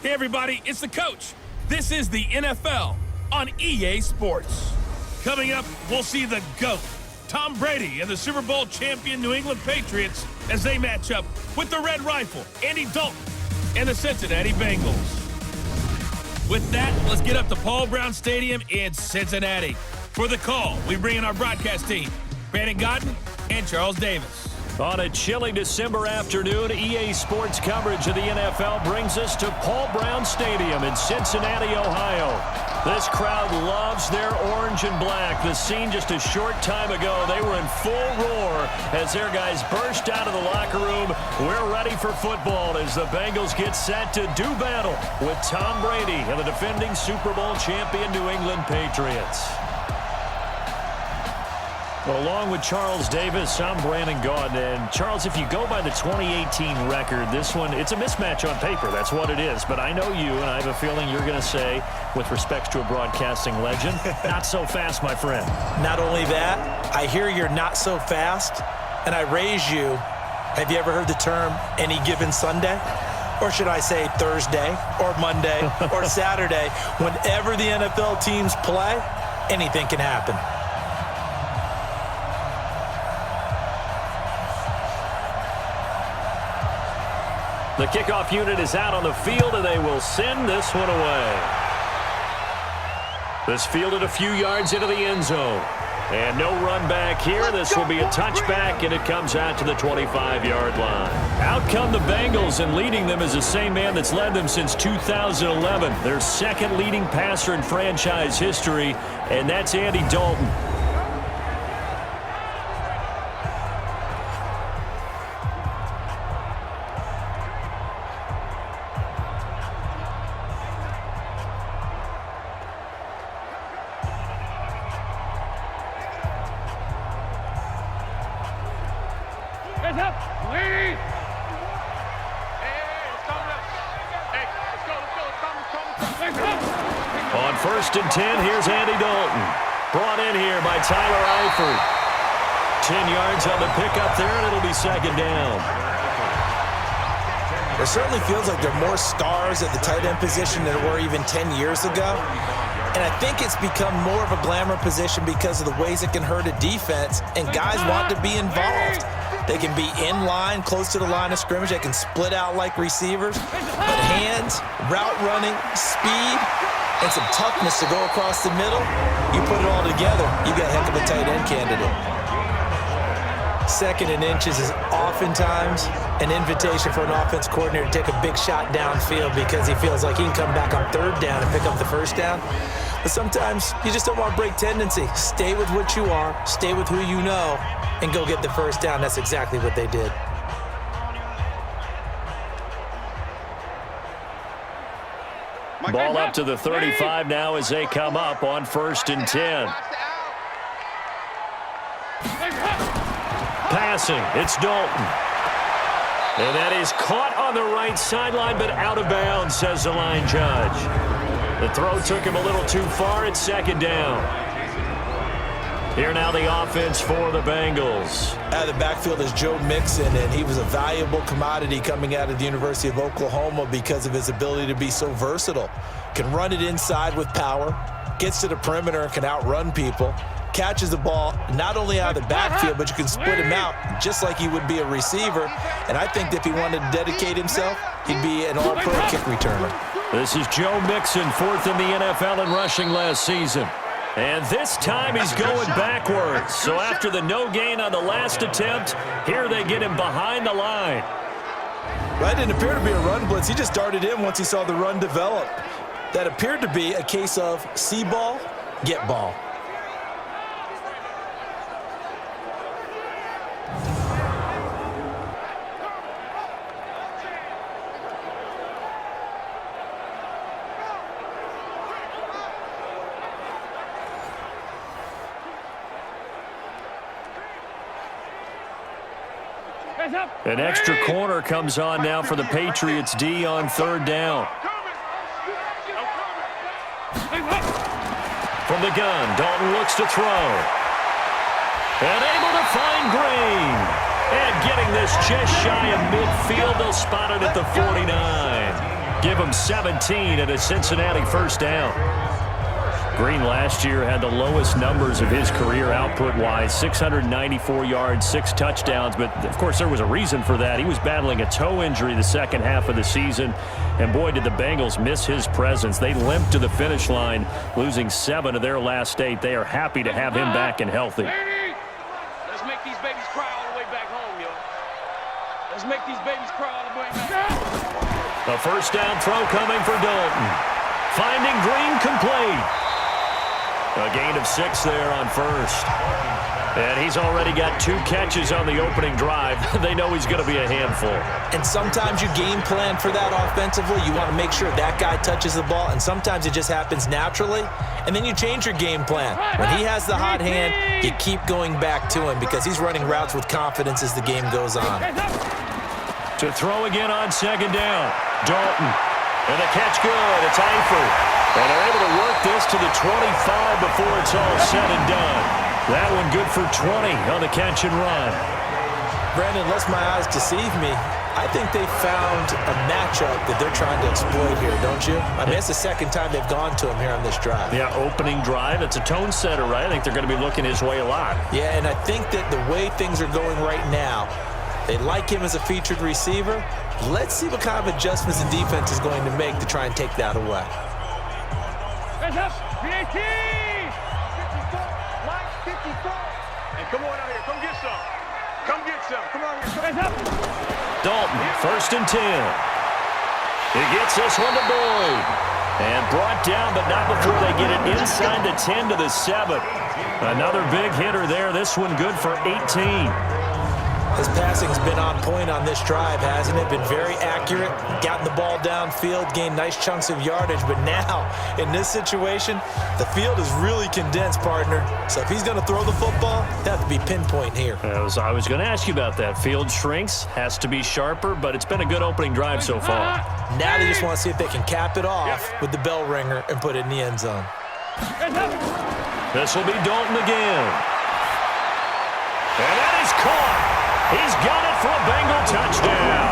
Hey everybody, it's the coach. This is the NFL on EA Sports. Coming up, we'll see the GOAT, Tom Brady, and the Super Bowl champion New England Patriots as they match up with the Red Rifle, Andy Dalton, and the Cincinnati Bengals. With that, let's get up to Paul Brown Stadium in Cincinnati. For the call, we bring in our broadcast team, Brandon Godden and Charles Davis. On a chilly December afternoon, EA Sports coverage of the NFL brings us to Paul Brown Stadium in Cincinnati, Ohio. This crowd loves their orange and black. The scene just a short time ago, they were in full roar as their guys burst out of the locker room. We're ready for football as the Bengals get set to do battle with Tom Brady and the defending Super Bowl champion New England Patriots. Well, along with Charles Davis, I'm Brandon Gaudin. And Charles, if you go by the 2018 record, this one, it's a mismatch on paper. That's what it is. But I know you, and I have a feeling you're going to say, with respect to a broadcasting legend, not so fast, my friend. Not only that, I hear you're not so fast, and I raise you. Have you ever heard the term any given Sunday? Or should I say Thursday, or Monday, or Saturday? Whenever the NFL teams play, anything can happen. The kickoff unit is out on the field, and they will send this one away. This fielded a few yards into the end zone. And no run back here. This will be a touchback, and it comes out to the 25-yard line. Out come the Bengals, and leading them is the same man that's led them since 2011. Their second leading passer in franchise history, and that's Andy Dalton. On 1st and 10, here's Andy Dalton. Brought in here by Tyler Eifert. 10 yards on the pickup there, and it'll be second down. It certainly feels like there are more stars at the tight end position than there were even 10 years ago. And I think it's become more of a glamour position because of the ways it can hurt a defense, and guys want to be involved. They can be in line, close to the line of scrimmage. They can split out like receivers. But hands, route running, speed, and some toughness to go across the middle, you put it all together, you got a heck of a tight end candidate. Second and inches is oftentimes an invitation for an offense coordinator to take a big shot downfield because he feels like he can come back on third down and pick up the first down. But sometimes you just don't want to break tendency. Stay with what you are, stay with who you know, and go get the first down. That's exactly what they did. Ball up to the 35 now as they come up on 1st and 10. Passing, it's Dalton. And that is caught on the right sideline, but out of bounds, says the line judge. The throw took him a little too far. It's second down. Here now the offense for the Bengals. Out of the backfield is Joe Mixon, and he was a valuable commodity coming out of the University of Oklahoma because of his ability to be so versatile. Can run it inside with power, gets to the perimeter and can outrun people, catches the ball not only out of the backfield, but you can split him out just like he would be a receiver. And I think that if he wanted to dedicate himself, he'd be an all-pro kick returner. This is Joe Mixon, 4th in the NFL in rushing last season. And this time he's going backwards. So after the no gain on the last attempt, here they get him behind the line. Well, that didn't appear to be a run blitz. He just darted in once he saw the run develop. That appeared to be a case of see ball, get ball. An extra corner comes on now for the Patriots D on 3rd down. From the gun, Dalton looks to throw. And able to find Green. And getting this just shy of midfield, they'll spot it at the 49. give him 17 and a Cincinnati first down. Green last year had the lowest numbers of his career output-wise, 694 yards, 6 touchdowns. But, of course, there was a reason for that. He was battling a toe injury the second half of the season. And, boy, did the Bengals miss his presence. They limped to the finish line, losing 7 of their last 8. They are happy to have him back and healthy. Let's make these babies cry all the way back home, yo. Let's make these babies cry all the way back home. A first down throw coming for Dalton. Finding Green complete. A gain of 6 there on first. And he's already got 2 catches on the opening drive. They know he's going to be a handful. And sometimes you game plan for that offensively. You want to make sure that guy touches the ball, and sometimes it just happens naturally. And then you change your game plan. When he has the hot hand, you keep going back to him because he's running routes with confidence as the game goes on. To throw again on second down. Dalton. And the catch good. It's Eifert. And they're able to work this to the 25 before it's all said and done. That one good for 20 on the catch and run. Brandon, unless my eyes deceive me, I think they found a matchup that they're trying to exploit here, don't you? I mean, it's the second time they've gone to him here on this drive. Yeah, opening drive. It's a tone setter, right? I think they're going to be looking his way a lot. Yeah, and I think that the way things are going right now, they like him as a featured receiver. Let's see what kind of adjustments the defense is going to make to try and take that away. Hands up, PAT! 54, line 54. Hey, come on out here, come get some. Come get some, come on here. Hands up. Dalton, first and 10. He gets this one to Boyd. And brought down, but not before they get it inside the 10 to the 7. Another big hitter there. This one good for 18. His passing's been on point on this drive, hasn't it? Been very accurate, gotten the ball downfield, gained nice chunks of yardage. But now, in this situation, the field is really condensed, partner. So if he's going to throw the football, that have to be pinpoint here. I was going to ask you about that. Field shrinks, has to be sharper, but it's been a good opening drive so far. Now they just want to see if they can cap it off with the bell ringer and put it in the end zone. This will be Dalton again. And that is caught. He's got it for a Bengal touchdown.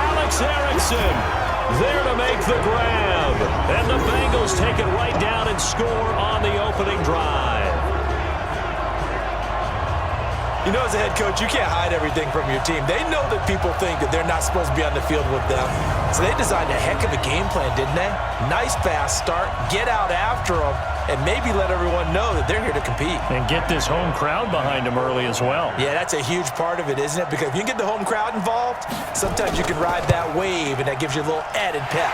Alex Erickson there to make the grab. And the Bengals take it right down and score on the opening drive. You know, as a head coach, you can't hide everything from your team. They know that people think that they're not supposed to be on the field with them. So they designed a heck of a game plan, didn't they? Nice fast start, get out after them, and maybe let everyone know that they're here to compete. And get this home crowd behind them early as well. Yeah, that's a huge part of it, isn't it? Because if you can get the home crowd involved, sometimes you can ride that wave, and that gives you a little added pep.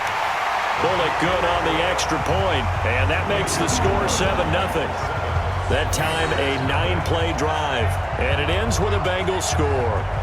Bullock good on the extra point, and that makes the score 7-0. That time a 9-play drive, and it ends with a Bengals score.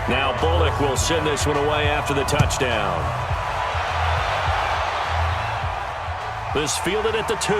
Now Bullock will send this one away after the touchdown. This fielded at the 2.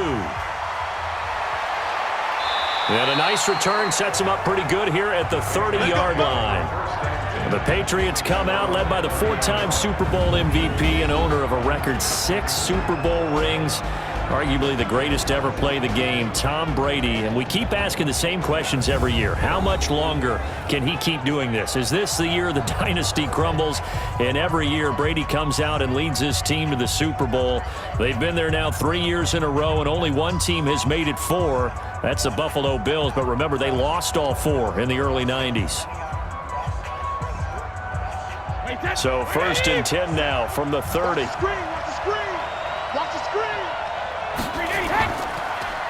And a nice return sets him up pretty good here at the 30-yard line. The Patriots come out led by the 4-time Super Bowl MVP and owner of a record 6 Super Bowl rings. Arguably the greatest to ever play the game, Tom Brady. And we keep asking the same questions every year. How much longer can he keep doing this? Is this the year the dynasty crumbles? And every year, Brady comes out and leads his team to the Super Bowl. They've been there now 3 years in a row, and only one team has made it 4. That's the Buffalo Bills. But remember, they lost all 4 in the early 90s. So 1st and 10 now from the 30. Watch the screen. Watch the screen.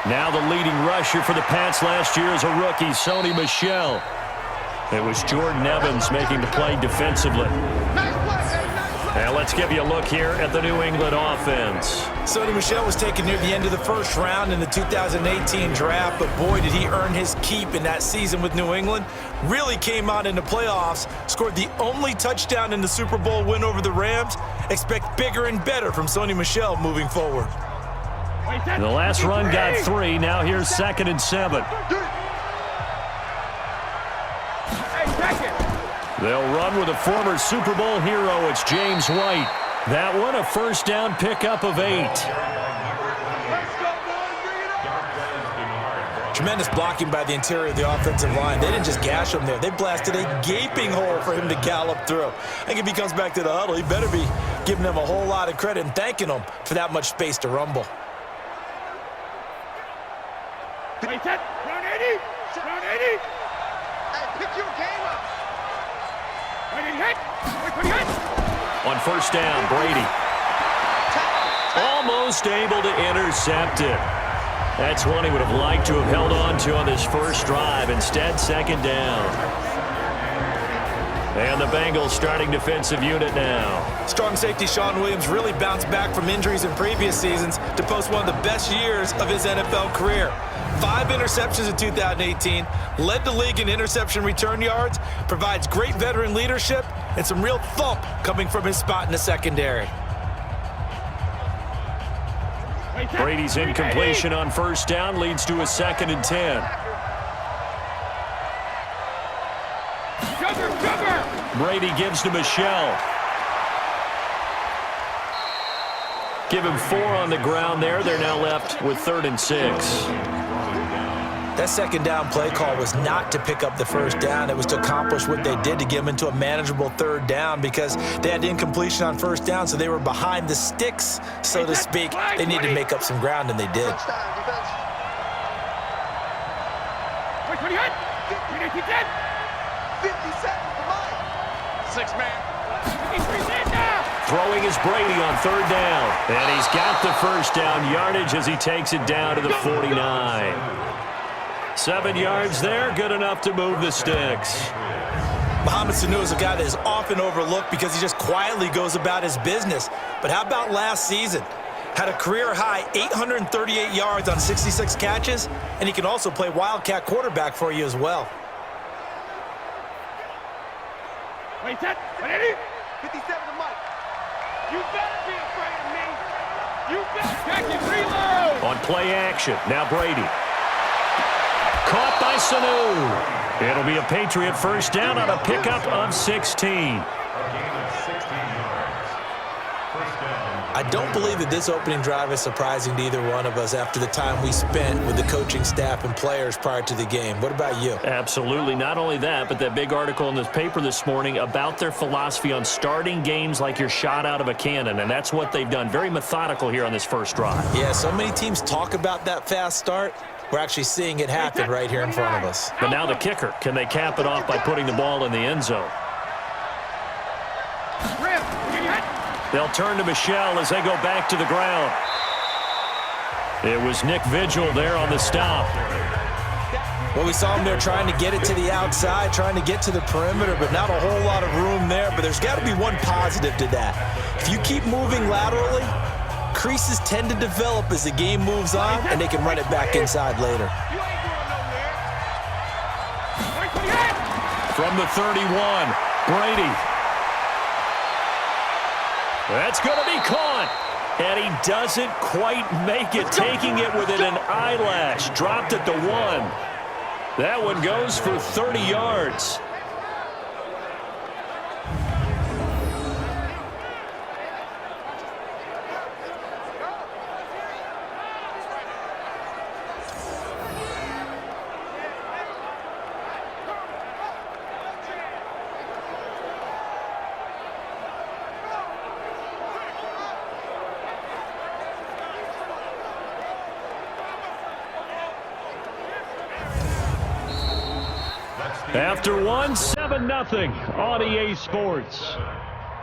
Now the leading rusher for the Pats last year is a rookie, Sony Michel. It was Jordan Evans making the play defensively. Now let's give you a look here at the New England offense. Sony Michel was taken near the end of the first round in the 2018 draft, but boy, did he earn his keep in that season with New England. Really came out in the playoffs, scored the only touchdown in the Super Bowl win over the Rams. Expect bigger and better from Sony Michel moving forward. The last run got 3. Now here's 2nd and 7. They'll run with a former Super Bowl hero. It's James White. That one, a first down pickup of 8. Tremendous blocking by the interior of the offensive line. They didn't just gash him there. They blasted a gaping hole for him to gallop through. I think if he comes back to the huddle, he better be giving them a whole lot of credit and thanking them for that much space to rumble. Wait, set. Round 80. Round 80. Hey, pick your game up. Wait, hit. Wait, hit. On first down, Brady. Almost able to intercept it. That's one he would have liked to have held on to on this first drive. Instead, 2nd down. And the Bengals starting defensive unit now. Strong safety Sean Williams really bounced back from injuries in previous seasons to post one of the best years of his NFL career. 5 interceptions in 2018, led the league in interception return yards, provides great veteran leadership, and some real thump coming from his spot in the secondary. Brady's incompletion on first down leads to a 2nd and 10. Brady gives to Michel. Give him 4 on the ground there. They're now left with 3rd and 6. That 2nd down play call was not to pick up the first down. It was to accomplish what they did to get them into a manageable 3rd down because they had incompletion on first down, so they were behind the sticks, so to speak. They needed to make up some ground, and they did. Throwing is Brady on 3rd down. And he's got the first down yardage as he takes it down to the 49. 7 yards there, good enough to move the sticks. Mohamed Sanu is a guy that is often overlooked because he just quietly goes about his business. But how about last season? Had a career-high 838 yards on 66 catches, and he can also play Wildcat quarterback for you as well. Wait, set. 180. 57 to Mike. You better be afraid of me. You better check it. Reload. On play action, now Brady. Caught by Sanu. It'll be a Patriot first down on a pickup of 16. I don't believe that this opening drive is surprising to either one of us after the time we spent with the coaching staff and players prior to the game. What about you? Absolutely. Not only that, but that big article in the paper this morning about their philosophy on starting games like you're shot out of a cannon, and that's what they've done. Very methodical here on this first drive. Yeah, so many teams talk about that fast start. We're actually seeing it happen right here in front of us. But now the kicker. Can they cap it off by putting the ball in the end zone? They'll turn to Michel as they go back to the ground. It was Nick Vigil there on the stop. Well, we saw him there trying to get it to the outside, trying to get to the perimeter, but not a whole lot of room there. But there's got to be one positive to that. If you keep moving laterally, creases tend to develop as the game moves on, and they can run it back inside later. From the 31, Brady. That's going to be caught. And he doesn't quite make it, taking it within an eyelash. Dropped at the 1. That one goes for 30 yards. After 1, 7-0 on EA Sports.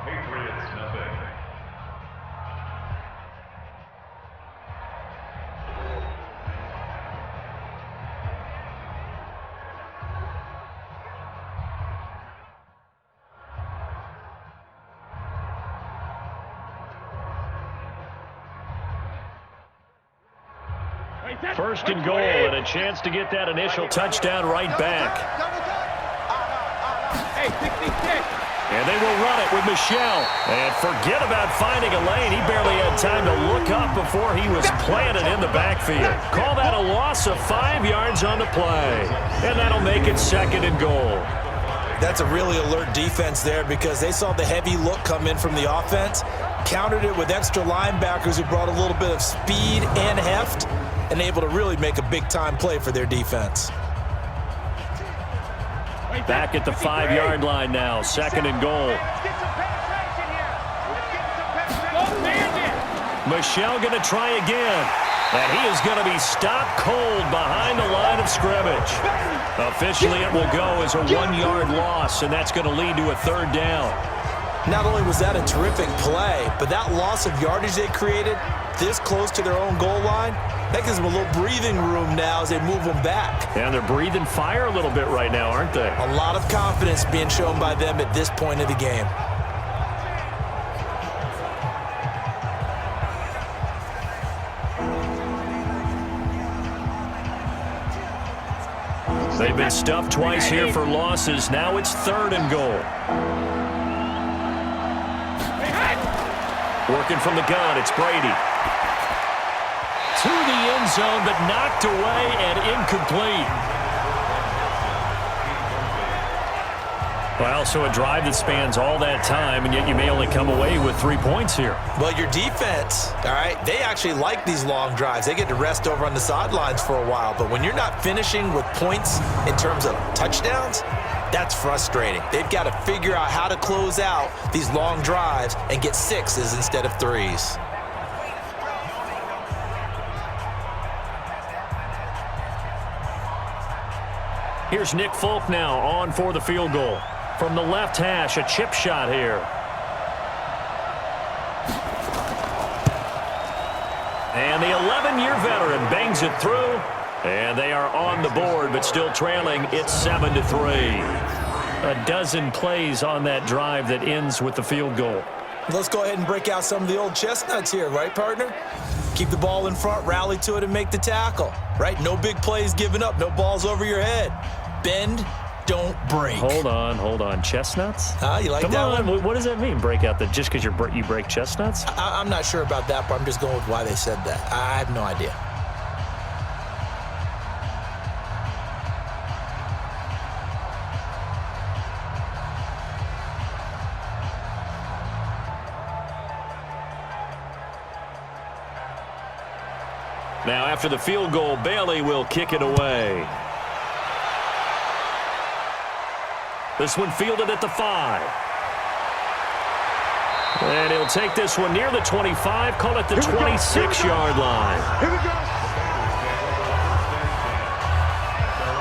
Patriots nothing. First and goal and a chance to get that initial touchdown right back. Hey, 66. And they will run it with Michel. And forget about finding a lane. He barely had time to look up before he was planted in the backfield. Call that a loss of 5 yards on the play. And that'll make it second and goal. That's a really alert defense there because they saw the heavy look come in from the offense, countered it with extra linebackers who brought a little bit of speed and heft, and able to really make a big-time play for their defense. Back at the 5-yard line now, second and goal. Michel going to try again. And he is going to be stopped cold behind the line of scrimmage. Officially, it will go as a 1-yard loss, and that's going to lead to a third down. Not only was that a terrific play, but that loss of yardage they created this close to their own goal line, that gives them a little breathing room now as they move them back. And they're breathing fire a little bit right now, aren't they? A lot of confidence being shown by them at this point of the game. They've been stuffed twice here for losses. Now it's third and goal. Working from the gun, it's Brady. To the end zone, but knocked away and incomplete. Well, so a drive that spans all that time, and yet you may only come away with 3 points here. Well, your defense, all right, they actually like these long drives. They get to rest over on the sidelines for a while. But when you're not finishing with points in terms of touchdowns, that's frustrating. They've got to figure out how to close out these long drives and get 6s instead of 3s. Here's Nick Folk now on for the field goal. From the left hash, a chip shot here. And the 11-year veteran bangs it through. And they are on the board, but still trailing. It's 7-3. A dozen plays on that drive that ends with the field goal. Let's go ahead and break out some of the old chestnuts here, right, partner? Keep the ball in front, rally to it, and make the tackle, right? No big plays given up, no balls over your head. Bend, don't break. Hold on. Chestnuts? You like Come that on. one? What does that mean, break out? Just because you break chestnuts? I'm not sure about that, but I'm just going with why they said that. I have no idea. Now, after the field goal, Bailey will kick it away. This one fielded at the 5. And he'll take this one near the 25, call it the 26-yard line. Here we go.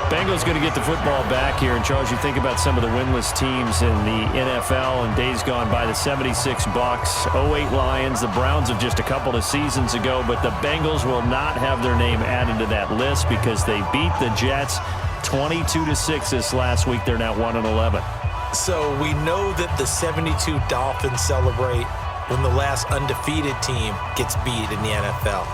Bengals going to get the football back here. And Charles, you think about some of the winless teams in the NFL in days gone by, the 76 Bucks, 08 Lions, the Browns of just a couple of seasons ago, but the Bengals will not have their name added to that list because they beat the Jets 22-6 this last week. They're now 1-11. So we know that the 72 Dolphins celebrate when the last undefeated team gets beat in the NFL.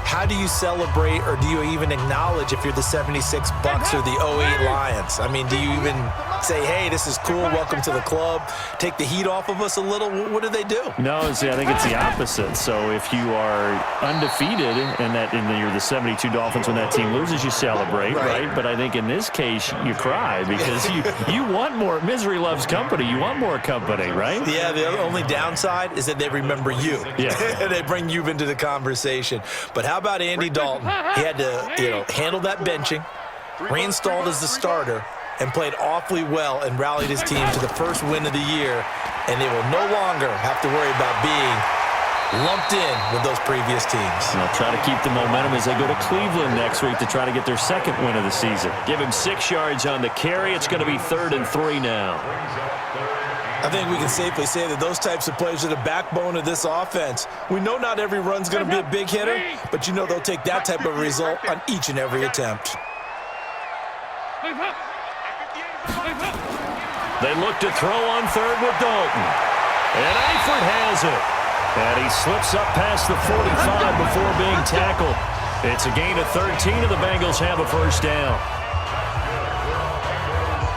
How do you celebrate, or do you even acknowledge if you're the 76 Bucks or the 08 Lions? I mean, do you even say, hey, this is cool, welcome to the club, take the heat off of us a little? What do they do? No, see, I think it's the opposite. So if you are undefeated and you're the 72 Dolphins, when that team loses, you celebrate, right? But I think in this case, you cry because you want more. Misery loves company. You want more company, right? Yeah, the only downside is that they remember you. Yeah. They bring you into the conversation. But how about Andy Dalton? He had to, handle that benching, reinstalled as the starter, and played awfully well and rallied his team to the first win of the year, and they will no longer have to worry about being lumped in with those previous teams. And they'll try to keep the momentum as they go to Cleveland next week to try to get their second win of the season. Give him 6 yards on the carry. It's going to be 3rd and 3 now. I think we can safely say that those types of plays are the backbone of this offense. We know not every run's going to be a big hitter, but they'll take that type of result on each and every attempt. They look to throw on 3rd with Dalton. And Eifert has it. And he slips up past the 45 before being tackled. It's a gain of 13, and the Bengals have a first down.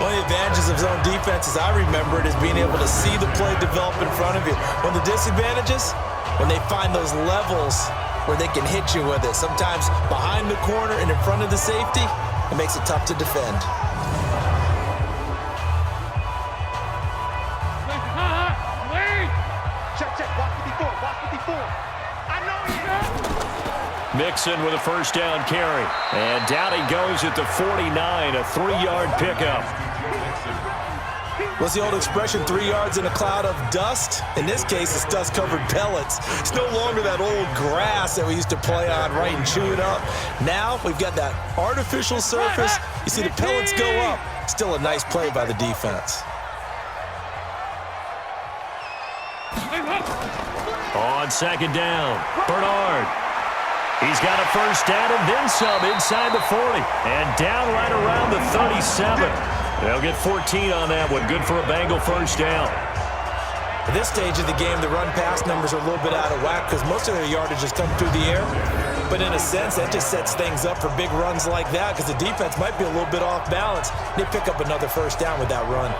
One of the advantages of zone defense, as I remember it, is being able to see the play develop in front of you. One of the disadvantages, when they find those levels where they can hit you with it. Sometimes behind the corner and in front of the safety, it makes it tough to defend. Mixon with a first down carry. And down he goes at the 49, a 3-yard pickup. What's the old expression, 3 yards in a cloud of dust? In this case, it's dust-covered pellets. It's no longer that old grass that we used to play on, right, and chew it up. Now we've got that artificial surface. You see the pellets go up. Still a nice play by the defense. On second down, Bernard. He's got a first down and then some inside the 40. And down right around the 37. They'll get 14 on that one. Good for a Bengal first down. At this stage of the game, the run-pass numbers are a little bit out of whack because most of their yardage has come through the air. But in a sense, that just sets things up for big runs like that because the defense might be a little bit off balance. They pick up another first down with that run.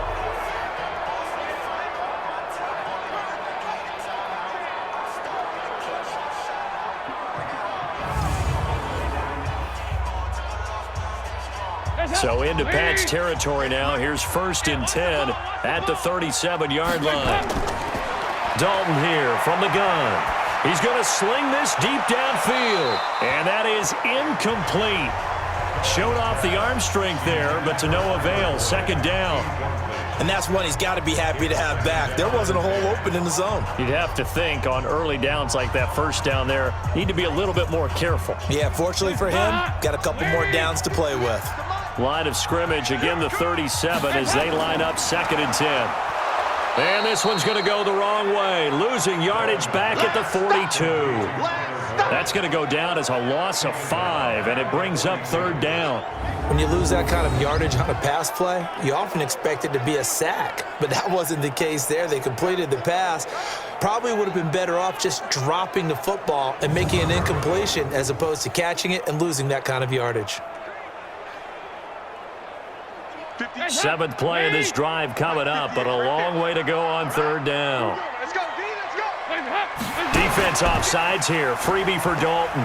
So into Pat's territory now. Here's 1st and 10 at the 37-yard line. Dalton here from the gun. He's going to sling this deep downfield. And that is incomplete. Showed off the arm strength there, but to no avail. Second down. And that's one he's got to be happy to have back. There wasn't a hole open in the zone. You'd have to think on early downs like that first down there, need to be a little bit more careful. Yeah, fortunately for him, got a couple more downs to play with. Line of scrimmage, again the 37 as they line up 2nd and 10. And this one's going to go the wrong way. Losing yardage back at the 42. That's going to go down as a loss of 5, and it brings up 3rd down. When you lose that kind of yardage on a pass play, you often expect it to be a sack. But that wasn't the case there. They completed the pass. Probably would have been better off just dropping the football and making an incompletion as opposed to catching it and losing that kind of yardage. 7th play of this drive coming up, but a long way to go on 3rd down. Let's go, D, let's go. Defense offsides here. Freebie for Dalton.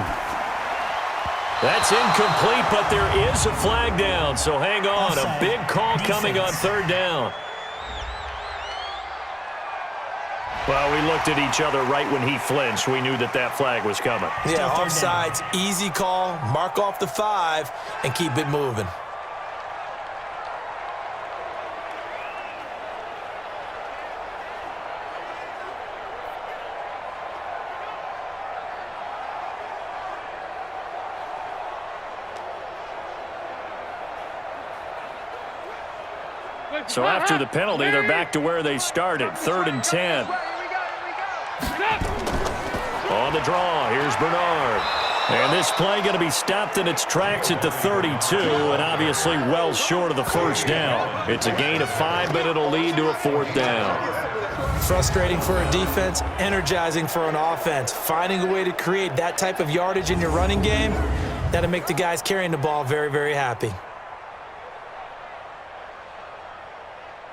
That's incomplete, but there is a flag down, so hang on. A big call coming on 3rd down. Well, we looked at each other right when he flinched. We knew that that flag was coming. Yeah, offsides, easy call. Mark off the 5 and keep it moving. So after the penalty, they're back to where they started. 3rd and 10. On the draw, here's Bernard. And this play going to be stopped in its tracks at the 32, and obviously well short of the first down. It's a gain of 5, but it'll lead to a 4th down. Frustrating for a defense, energizing for an offense. Finding a way to create that type of yardage in your running game, that'll make the guys carrying the ball very, very happy.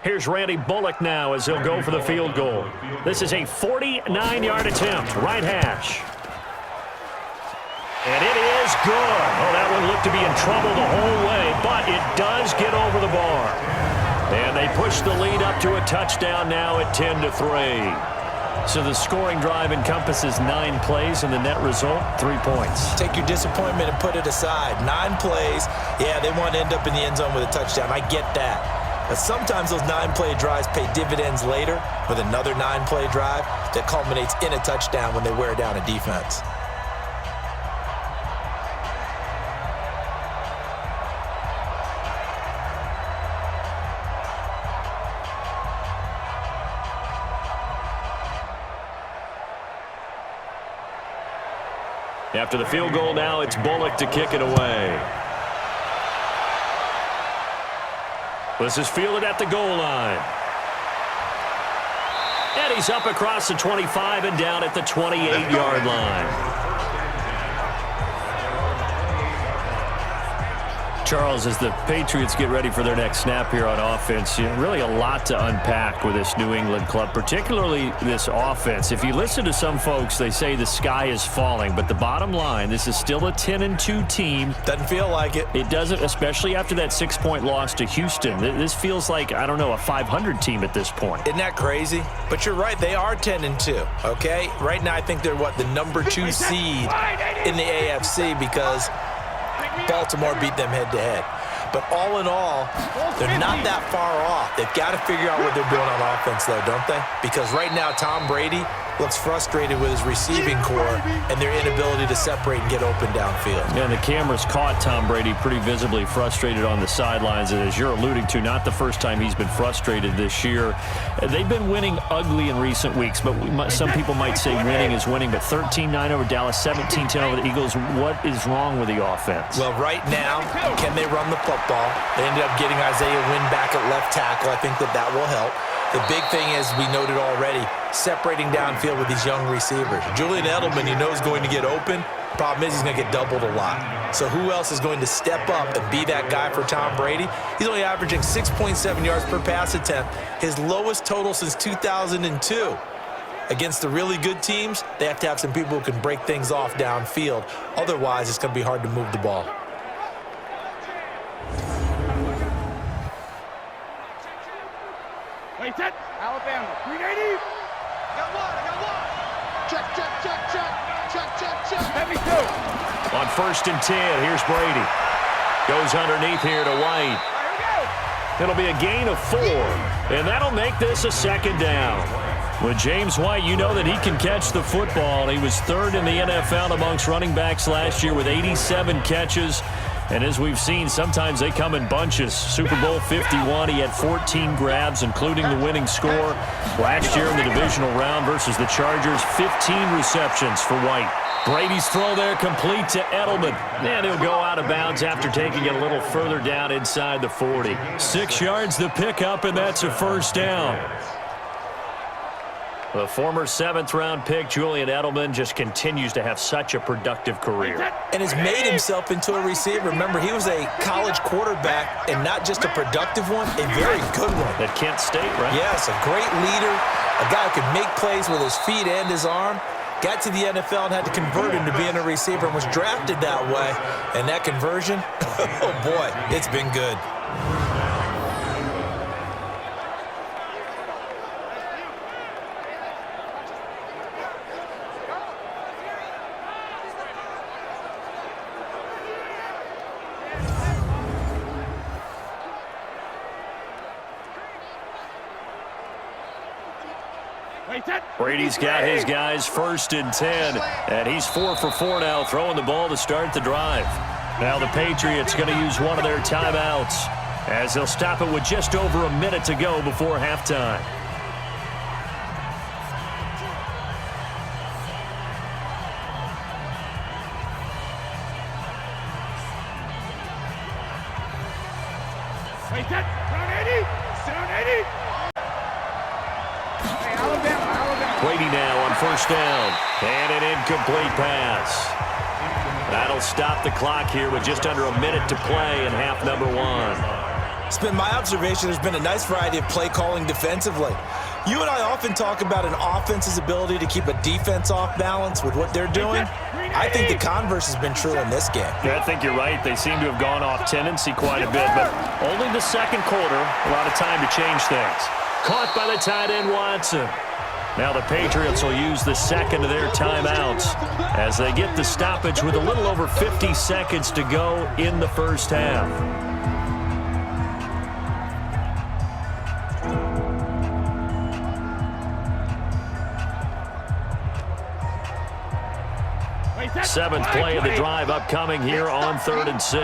Here's Randy Bullock now as he'll go for the field goal. This is a 49-yard attempt, right hash. And it is good. Oh, that one looked to be in trouble the whole way, but it does get over the bar. And they push the lead up to a touchdown now at 10-3. So the scoring drive encompasses 9 plays, and the net result, 3 points. Take your disappointment and put it aside. 9 plays. Yeah, they want to end up in the end zone with a touchdown. I get that. But sometimes those 9-play drives pay dividends later with another 9-play drive that culminates in a touchdown when they wear down a defense. After the field goal now, it's Bullock to kick it away. This is fielded at the goal line. And he's up across the 25 and down at the 28-yard line. Charles, as the Patriots get ready for their next snap here on offense, really a lot to unpack with this New England club, particularly this offense. If you listen to some folks, they say the sky is falling, but the bottom line, this is still a 10-2 team. Doesn't feel like it. It doesn't, especially after that 6-point loss to Houston. This feels like, I don't know, a 500 team at this point. Isn't that crazy? But you're right, they are 10-2, okay? Right now I think they're, the number 2 seed in the AFC because Baltimore beat them head-to-head. But all in all, they're not that far off. They've got to figure out what they're doing on offense, though, don't they? Because right now, Tom Brady looks frustrated with his receiving core and their inability to separate and get open downfield. Yeah, and the cameras caught Tom Brady pretty visibly frustrated on the sidelines. And as you're alluding to, not the first time he's been frustrated this year. They've been winning ugly in recent weeks, but some people might say winning is winning. But 13-9 over Dallas, 17-10 over the Eagles. What is wrong with the offense? Well, right now, can they run the football? They ended up getting Isaiah Wynn back at left tackle. I think that will help. The big thing is, we noted already, separating downfield with these young receivers. Julian Edelman, you know, is going to get open. Problem is, he's going to get doubled a lot. So who else is going to step up and be that guy for Tom Brady? He's only averaging 6.7 yards per pass attempt, his lowest total since 2002. Against the really good teams, they have to have some people who can break things off downfield. Otherwise, it's going to be hard to move the ball. Wait, set. Alabama. 380. Got one. Check. Heavy two. On 1st and 10, here's Brady. Goes underneath here to White. It'll be a gain of 4, and that'll make this a 2nd down. With James White, you know that he can catch the football. He was 3rd in the NFL amongst running backs last year with 87 catches. And as we've seen, sometimes they come in bunches. Super Bowl 51, he had 14 grabs, including the winning score. Last year in the divisional round versus the Chargers, 15 receptions for White. Brady's throw there complete to Edelman. And he'll go out of bounds after taking it a little further down inside the 40. 6 yards the pickup, and that's a 1st down. The former 7th-round pick, Julian Edelman, just continues to have such a productive career. And has made himself into a receiver. Remember, he was a college quarterback, and not just a productive one, a very good one. At Kent State, right? Yes, a great leader, a guy who could make plays with his feet and his arm. Got to the NFL and had to convert him to being a receiver and was drafted that way. And that conversion, oh boy, it's been good. Brady's got his guys 1st and 10, and he's 4 for 4 now, throwing the ball to start the drive. Now the Patriots going to use one of their timeouts as they'll stop it with just over a minute to go before halftime. Wait, set. 780. Hey, Alabama. Brady now on 1st down, and an incomplete pass. That'll stop the clock here with just under a minute to play in half number 1. It's been my observation there's been a nice variety of play calling defensively. You and I often talk about an offense's ability to keep a defense off balance with what they're doing. I think the converse has been true in this game. Yeah, I think you're right. They seem to have gone off tendency quite a bit, but only the 2nd quarter, a lot of time to change things. Caught by the tight end, Watson. Now the Patriots will use the 2nd of their timeouts as they get the stoppage with a little over 50 seconds to go in the 1st half. Seventh play of the drive upcoming here on 3rd and 6.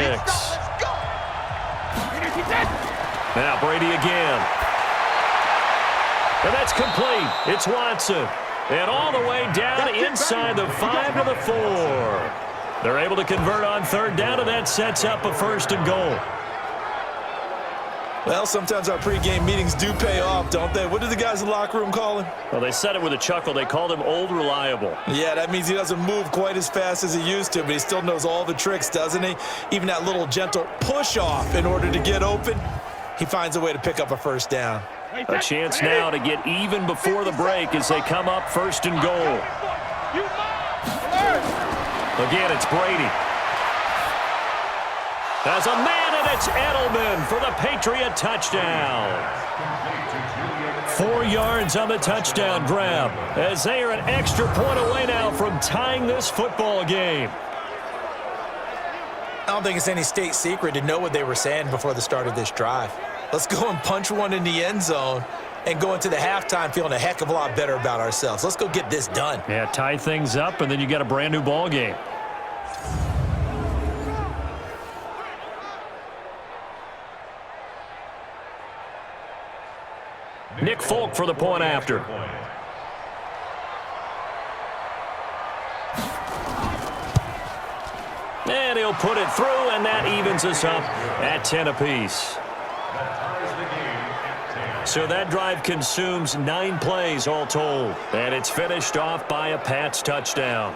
Now Brady again. And that's complete. It's Watson. And all the way down inside the 5 to the 4. They're able to convert on 3rd down, and that sets up a 1st and goal. Well, sometimes our pregame meetings do pay off, don't they? What do the guys in the locker room call him? Well, they said it with a chuckle. They called him Old Reliable. Yeah, that means he doesn't move quite as fast as he used to, but he still knows all the tricks, doesn't he? Even that little gentle push-off in order to get open, he finds a way to pick up a first down. A chance now to get even before the break as they come up first and goal. Again, it's Brady. There's a man, and it's Edelman for the Patriot touchdown. 4 yards on the touchdown grab as they are an extra point away now from tying this football game. I don't think it's any state secret to know what they were saying before the start of this drive. Let's go and punch one in the end zone and go into the halftime feeling a heck of a lot better about ourselves. Let's go get this done. Yeah, tie things up, and then you got a brand new ball game. Nick Folk for the point after. And he'll put it through, and that evens us up at 10 apiece. So that drive consumes 9 plays all told, and it's finished off by a Pats touchdown.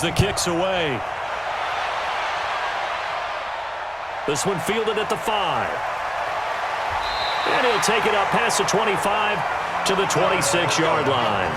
The kick's away. This one fielded at the 5. And he'll take it up past the 25 to the 26-yard line.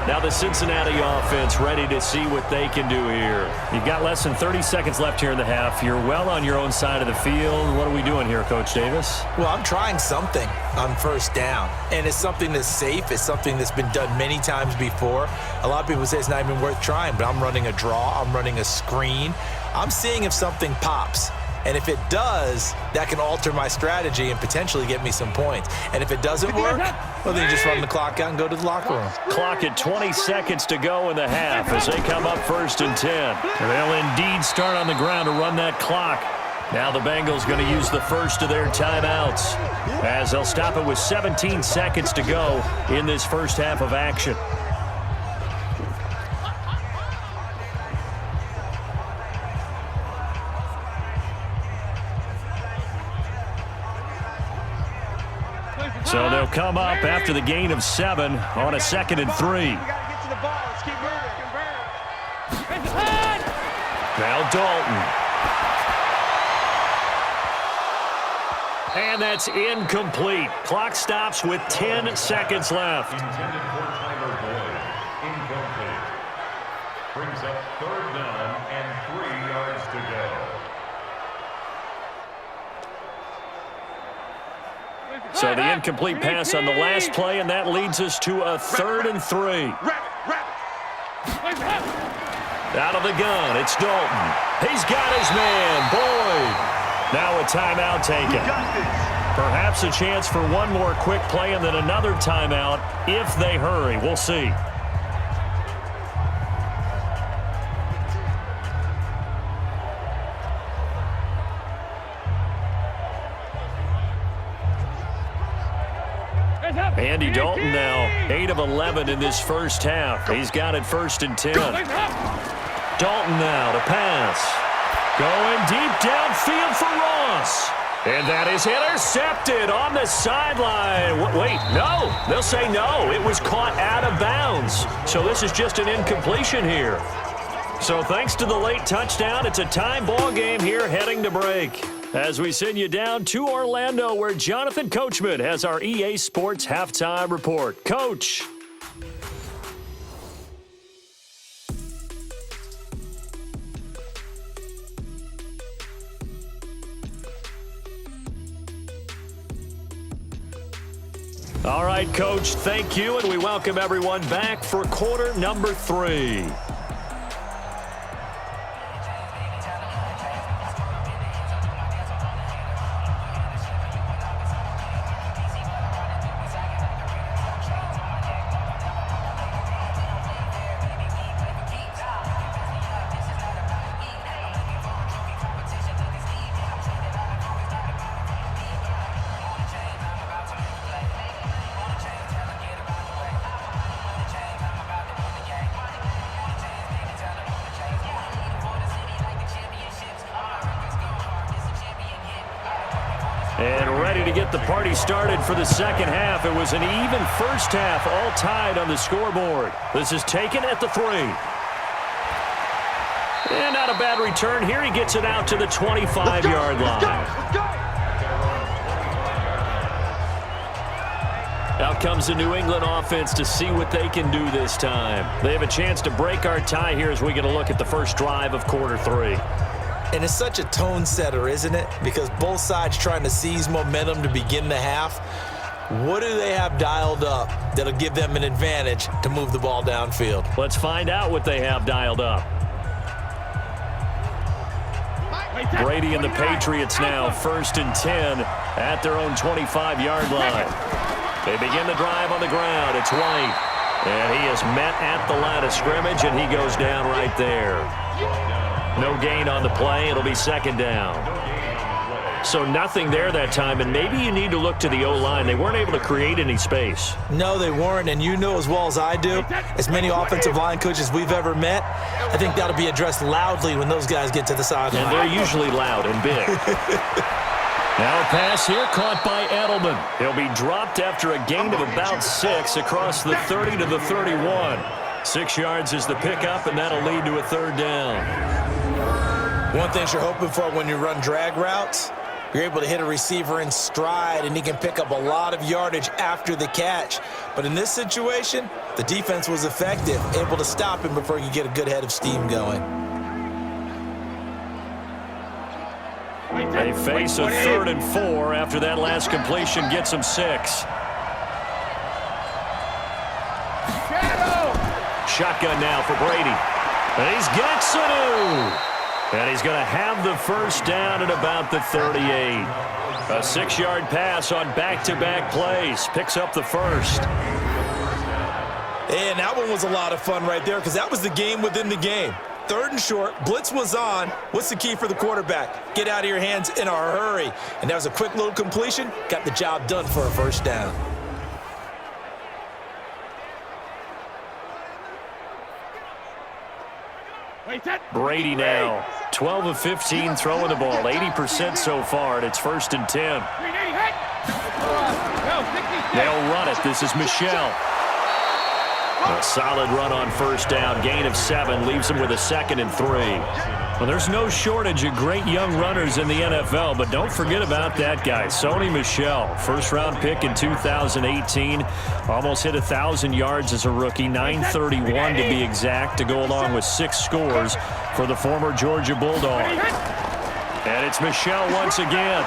Now the Cincinnati offense ready to see what they can do here. You've got less than 30 seconds left here in the half. You're well on your own side of the field. What are we doing here, Coach Davis? Well, I'm trying something on first down, and it's something that's safe. It's something that's been done many times before. A lot of people say it's not even worth trying, but I'm running a draw. I'm running a screen. I'm seeing if something pops. And if it does, that can alter my strategy and potentially get me some points. And if it doesn't work, well, then you just run the clock out and go to the locker room. Clock at 20 seconds to go in the half as they come up first and 10. They'll indeed start on the ground to run that clock. Now the Bengals going to use the first of their timeouts as they'll stop it with 17 seconds to go in this first half of action. So they'll come up after the gain of 7 on a 2nd and 3. Now Dalton. And that's incomplete. Clock stops with 10 seconds left. Intended for Tyler Boyd. Incomplete. Brings up 3rd down and 3 yards to go. So the incomplete pass on the last play, and that leads us to a 3rd and 3. Out of the gun, it's Dalton. He's got his man, Boyd. Now a timeout taken. Perhaps a chance for one more quick play and then another timeout if they hurry. We'll see. Andy Dalton now 8 of 11 in this first half. He's got it 1st and 10. Dalton now to pass. Going deep downfield for Ross. And that is intercepted on the sideline. Wait, no. They'll say no. It was caught out of bounds. So this is just an incompletion here. So thanks to the late touchdown, it's a tie ball game here heading to break. As we send you down to Orlando, where Jonathan Coachman has our EA Sports Halftime Report. Coach. All right, Coach, thank you, and we welcome everyone back for quarter number 3. And ready to get the party started for the second half. It was an even first half, all tied on the scoreboard. This is taken at the 3. And not a bad return here. He gets it out to the 25-yard line. Let's go. Out comes the New England offense to see what they can do this time. They have a chance to break our tie here as we get a look at the first drive of quarter 3. And it's such a tone setter, isn't it? Because both sides trying to seize momentum to begin the half. What do they have dialed up that'll give them an advantage to move the ball downfield? Let's find out what they have dialed up. Brady and the Patriots now 1st and 10 at their own 25-yard line. They begin the drive on the ground. It's White. And he is met at the line of scrimmage, and he goes down right there. No gain on the play. It'll be second down. So nothing there that time, and maybe you need to look to the O-line. They weren't able to create any space. No, they weren't, and you know as well as I do, as many offensive line coaches we've ever met, I think that'll be addressed loudly when those guys get to the sideline. And they're usually loud and big. Now a pass here caught by Edelman. He'll be dropped after a gain of about 6 across the 30 to the 31. 6 yards is the pickup, and that'll lead to a third down. One thing you're hoping for when you run drag routes, you're able to hit a receiver in stride, and he can pick up a lot of yardage after the catch. But in this situation, the defense was effective, able to stop him before you get a good head of steam going. They face a 3rd and 4 after that last completion gets them 6. Shotgun now for Brady. And he's got Sanu. And he's going to have the first down at about the 38. A 6-yard pass on back-to-back plays. Picks up the first. And that one was a lot of fun right there because that was the game within the game. 3rd and short, blitz was on. What's the key for the quarterback? Get out of your hands in a hurry. And that was a quick little completion. Got the job done for a first down. Brady now, 12 of 15 throwing the ball, 80% so far, and it's 1st and 10. They'll run it. This is Michel. A solid run on first down, gain of 7, leaves him with a 2nd and 3. Well, there's no shortage of great young runners in the NFL, but don't forget about that guy, Sony Michel. First-round pick in 2018. Almost hit 1,000 yards as a rookie, 931 to be exact, to go along with 6 scores for the former Georgia Bulldog. And it's Michel once again.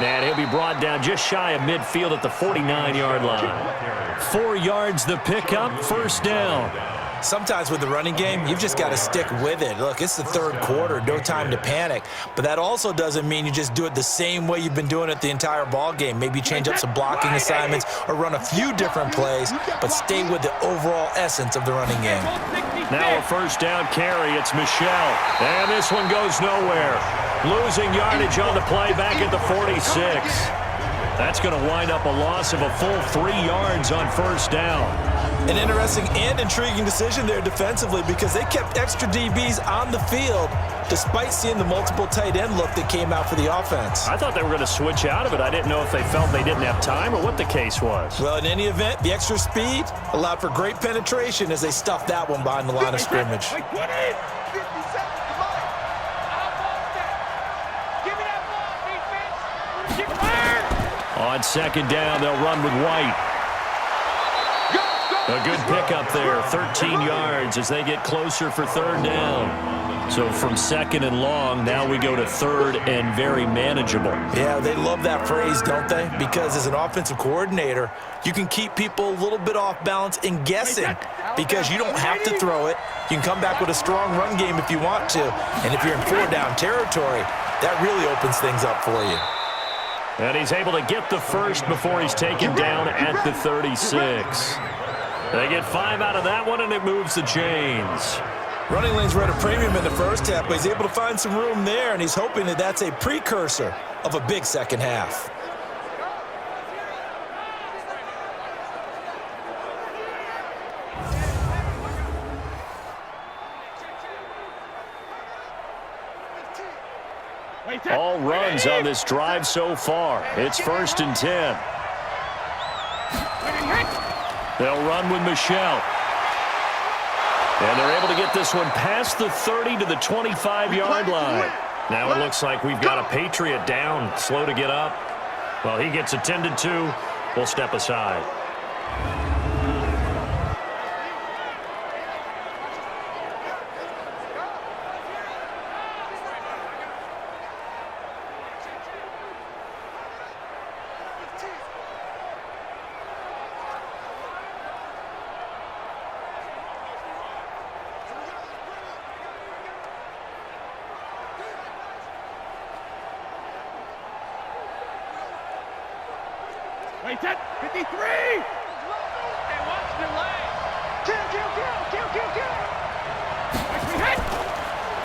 And he'll be brought down just shy of midfield at the 49-yard line. 4 yards the pickup, first down. Sometimes with the running game, you've just got to stick with it. Look, it's the 3rd quarter, no time to panic. But that also doesn't mean you just do it the same way you've been doing it the entire ball game. Maybe change up some blocking assignments or run a few different plays, but stay with the overall essence of the running game. Now a first down carry. It's Michel. And this one goes nowhere. Losing yardage on the play back at the 46. That's going to wind up a loss of a full 3 yards on first down. An interesting and intriguing decision there defensively because they kept extra DBs on the field despite seeing the multiple tight end look that came out for the offense. I thought they were going to switch out of it. I didn't know if they felt they didn't have time or what the case was. Well, in any event, the extra speed allowed for great penetration as they stuffed that one behind the line of scrimmage. On second down, they'll run with White. A good pickup there, 13 yards as they get closer for third down. So from second and long, now we go to third and very manageable. Yeah, they love that phrase, don't they? Because as an offensive coordinator, you can keep people a little bit off balance and guessing because you don't have to throw it. You can come back with a strong run game if you want to. And if you're in four-down territory, that really opens things up for you. And he's able to get the first before he's taken down at the 36. They get 5 out of that one, and it moves the chains. Running lanes were at a premium in the first half, but he's able to find some room there, and he's hoping that that's a precursor of a big second half. All runs on this drive so far. It's 1st and 10. They'll run with Michelle. And they're able to get this one past the 30 to the 25-yard line. Now it looks like we've got a Patriot down, slow to get up. Well, he gets attended to. We'll step aside. Wait, 53! Hey, watch the leg! Kill!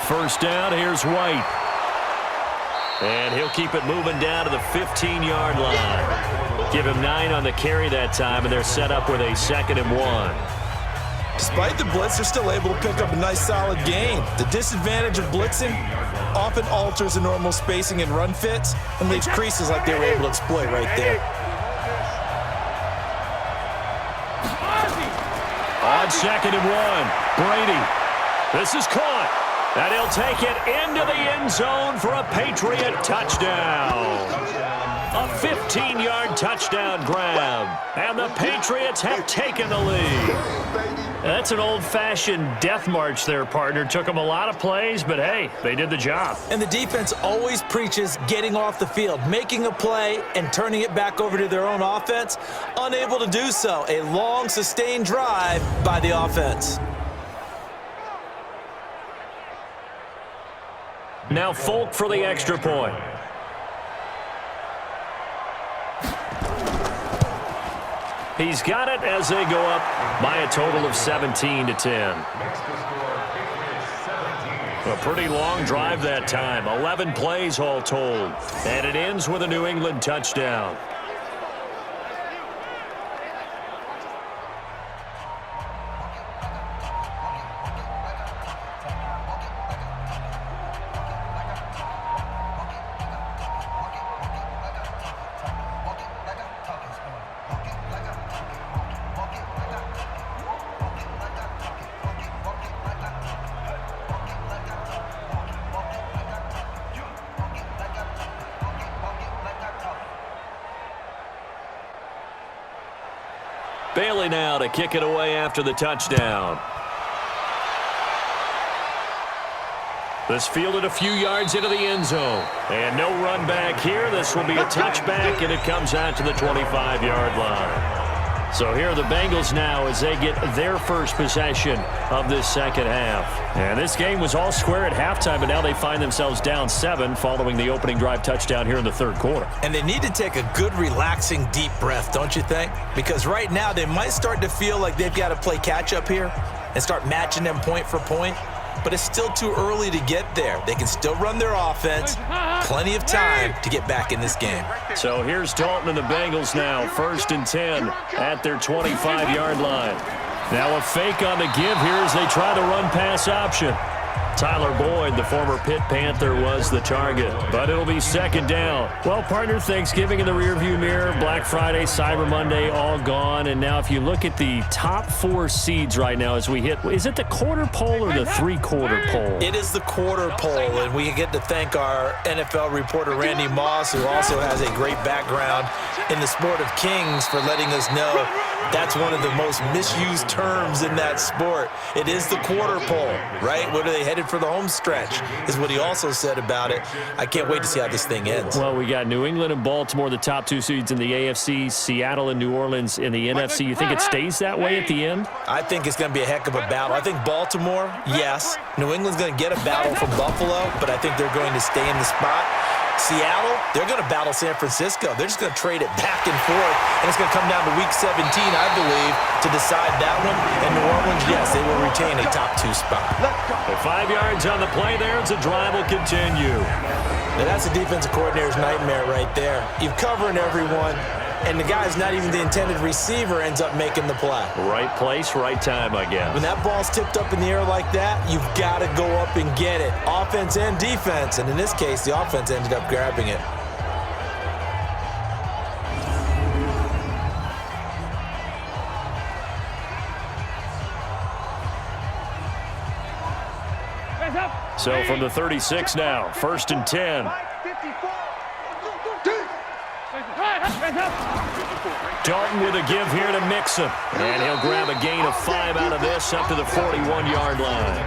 First down, here's White. And he'll keep it moving down to the 15-yard line. Give him 9 on the carry that time, and they're set up with a 2nd and 1. Despite the blitz, they're still able to pick up a nice, solid gain. The disadvantage of blitzing often alters the normal spacing and run fits and leaves creases like they were able to exploit right there. On 2nd and 1, Brady. This is caught, and he'll take it into the end zone for a Patriot touchdown. A 15-yard touchdown grab, and the Patriots have taken the lead. That's an old-fashioned death march there, partner. Took them a lot of plays, but hey, they did the job. And the defense always preaches getting off the field, making a play, and turning it back over to their own offense. Unable to do so. A long, sustained drive by the offense. Now Folk for the extra point. He's got it as they go up by a total of 17 to 10. A pretty long drive that time. 11 plays all told. And it ends with a New England touchdown. Bailey now to kick it away after the touchdown. This fielded a few yards into the end zone. And no run back here. This will be a touchback, and it comes out to the 25-yard line. So here are the Bengals now as they get their first possession of this second half. And this game was all square at halftime, but now they find themselves down 7 following the opening drive touchdown here in the third quarter. And they need to take a good, relaxing, deep breath, don't you think? Because right now they might start to feel like they've got to play catch-up here and start matching them point for point. But it's still too early to get there. They can still run their offense. Plenty of time to get back in this game. So here's Dalton and the Bengals now. 1st and 10 at their 25-yard line. Now a fake on the give here as they try the run-pass option. Tyler Boyd, the former Pitt Panther, was the target, but it'll be 2nd down. Well, partner, Thanksgiving in the rearview mirror, Black Friday, Cyber Monday, all gone. And now if you look at the top 4 seeds right now as we hit, is it the quarter pole or the 3/4 pole? It is the quarter pole, and we get to thank our NFL reporter, Randy Moss, who also has a great background in the sport of kings, for letting us know That's one of the most misused terms in that sport. It is the quarter pole, right? What are they headed for the home stretch is what he also said about it. I can't wait to see how this thing ends. Well, we got New England and Baltimore, the top 2 seeds in the AFC, Seattle and New Orleans in the NFC. You think it stays that way at the end? I think it's going to be a heck of a battle. I think Baltimore, yes. New England's going to get a battle from Buffalo, but I think they're going to stay in the spot. Seattle, they're going to battle San Francisco. They're just going to trade it back and forth, and it's going to come down to Week 17, I believe, to decide that one. And New Orleans, yes, they will retain a top 2 spot. At 5 yards on the play there, the drive will continue. Now, that's a defensive coordinator's nightmare right there. You're covering everyone, and the guy's not even the intended receiver ends up making the play. Right place, right time, I guess. When that ball's tipped up in the air like that, you've got to go up and get it. Offense and defense, and in this case, the offense ended up grabbing it. So from the 36 now, 1st and 10. Dalton with a give here to Mixon. And he'll grab a gain of 5 out of this up to the 41-yard line.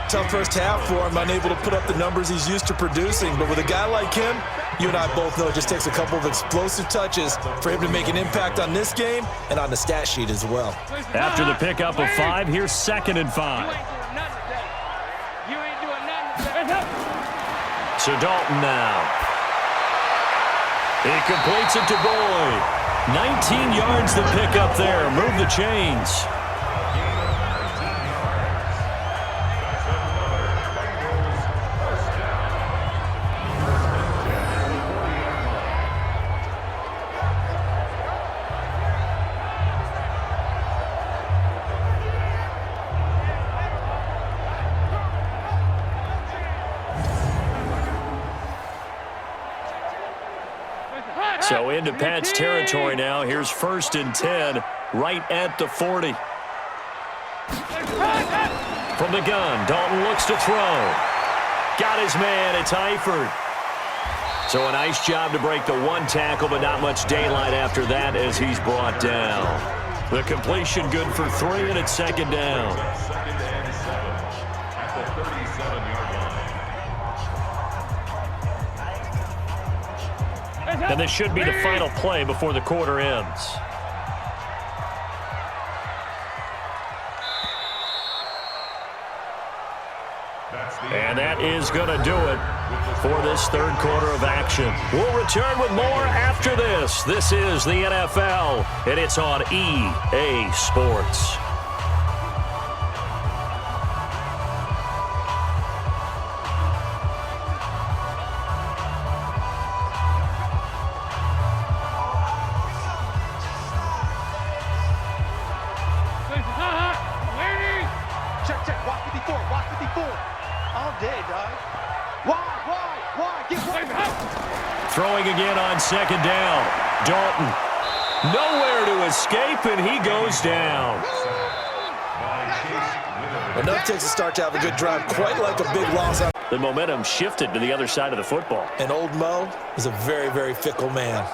Tough first half for him, unable to put up the numbers he's used to producing. But with a guy like him, you and I both know it just takes a couple of explosive touches for him to make an impact on this game and on the stat sheet as well. After the pickup of 5, here's 2nd and 5. So Dalton now. He completes it to Boyd. 19 yards to pick up there. Move the chains. So into Pat's territory now. Here's 1st and 10, right at the 40. From the gun, Dalton looks to throw. Got his man, it's Eifert. So a nice job to break the 1 tackle, but not much daylight after that as he's brought down. The completion good for 3, and it's 2nd down. And this should be the final play before the quarter ends. And that is going to do it for this 3rd quarter of action. We'll return with more after this. This is the NFL, and it's on EA Sports. Throwing again on 2nd down. Dalton nowhere to escape, and he goes down. Enough takes a start to have a good drive, quite like a big loss. The momentum shifted to the other side of the football. And old Mo is a very, very fickle man.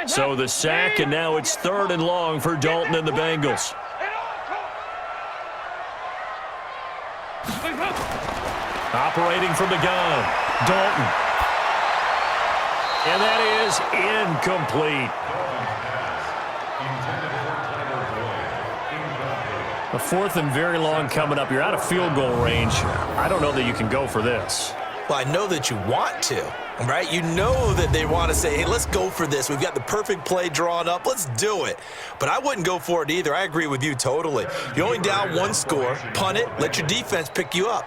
So the sack, and now it's 3rd and long for Dalton and the Bengals. Operating from the gun, Dalton. And that is incomplete. A 4th and very long coming up. You're out of field goal range. I don't know that you can go for this. Well, I know that you want to, right? You know that they want to say, hey, let's go for this. We've got the perfect play drawn up. Let's do it. But I wouldn't go for it either. I agree with you totally. You're only down 1 score. Punt it. Let your defense pick you up.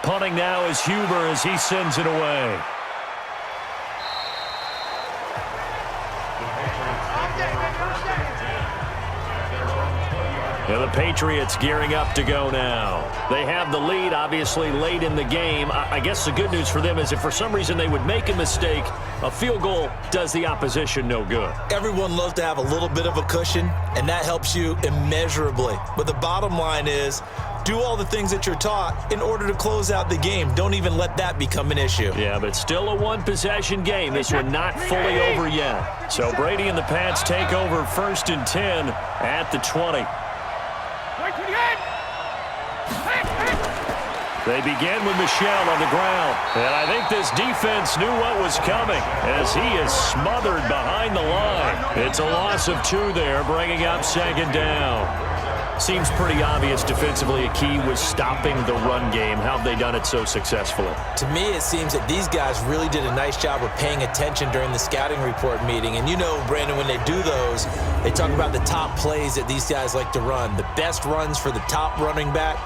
Punting now is Huber as he sends it away. And the Patriots gearing up to go now. They have the lead, obviously, late in the game. I guess the good news for them is if for some reason they would make a mistake, a field goal does the opposition no good. Everyone loves to have a little bit of a cushion, and that helps you immeasurably. But the bottom line is, do all the things that you're taught in order to close out the game. Don't even let that become an issue. Yeah, but still a one-possession game. This one not fully over yet. So Brady and the Pats take over 1st and 10 at the 20. They begin with Michel on the ground. And I think this defense knew what was coming as he is smothered behind the line. It's a loss of 2 there, bringing up 2nd down. Seems pretty obvious defensively a key was stopping the run game. How have they done it so successfully? To me, it seems that these guys really did a nice job of paying attention during the scouting report meeting. And you know, Brandon, when they do those, they talk about the top plays that these guys like to run. The best runs for the top running back,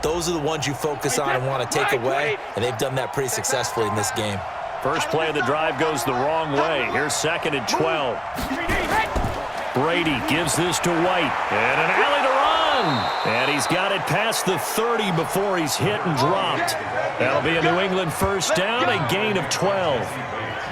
those are the ones you focus on and want to take away. And they've done that pretty successfully in this game. First play of the drive goes the wrong way. Here's 2nd and 12. Brady gives this to White. And an alley to run. And he's got it past the 30 before he's hit and dropped. That'll be a New England 1st down, a gain of 12.